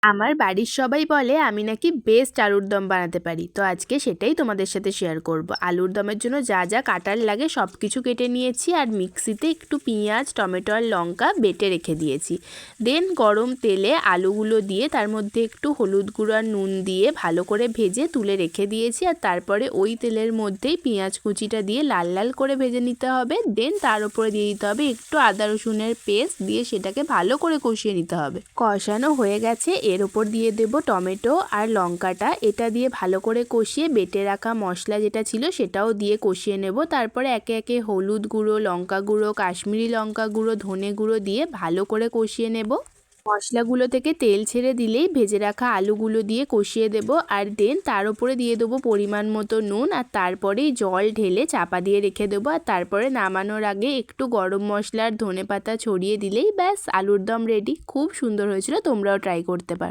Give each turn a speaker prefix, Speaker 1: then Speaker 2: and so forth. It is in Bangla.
Speaker 1: আমার বাড়ির সবাই বলে আমি নাকি বেস্ট আলুর দম বানাতে পারি, তো আজকে সেটাই তোমাদের সাথে শেয়ার করব। আলুর দমের জন্য যা যা কাটার লাগে সব কিছু কেটে নিয়েছি, আর মিক্সিতে একটু পেঁয়াজ, টমেটো আর লঙ্কা বেটে রেখে দিয়েছি। দেন গরম তেলে আলুগুলো দিয়ে তার মধ্যে একটু হলুদ গুঁড়ো আর নুন দিয়ে ভালো করে ভেজে তুলে রেখে দিয়েছি। আর তারপরে ওই তেলের মধ্যেই পেঁয়াজ কুচিটা দিয়ে লাল লাল করে ভেজে নিতে হবে। দেন তার উপরে দিয়ে দিতে হবে একটু আদা রসুনের পেস্ট, দিয়ে সেটাকে ভালো করে কষিয়ে নিতে হবে। কষানো হয়ে গেছে, এর ওপর দিয়ে দেব টমেটো আর লঙ্কাটা। এটা দিয়ে ভালো করে কষিয়ে বেটে রাখা মশলা যেটা ছিল সেটাও দিয়ে কষিয়ে নেব। তারপরে একে একে হলুদ গুঁড়ো, লঙ্কা গুঁড়ো, কাশ্মীরি লঙ্কা গুঁড়ো, ধনে গুঁড়ো দিয়ে ভালো করে কষিয়ে নেব। মশলাগুলো থেকে তেল ছেড়ে দিলেই ভেজে রাখা আলুগুলো দিয়ে কষিয়ে দেব। আর দেন তার উপরে দিয়ে দেবো পরিমাণ মতো নুন, আর তারপরেই জল ঢেলে চাপা দিয়ে রেখে দেবো। আর তারপরে নামানোর আগে একটু গরম মশলা আর ধনেপাতা ছড়িয়ে দিলেই ব্যাস আলুর দম রেডি। খুব সুন্দর হয়েছিল, তোমরাও ট্রাই করতে পারো।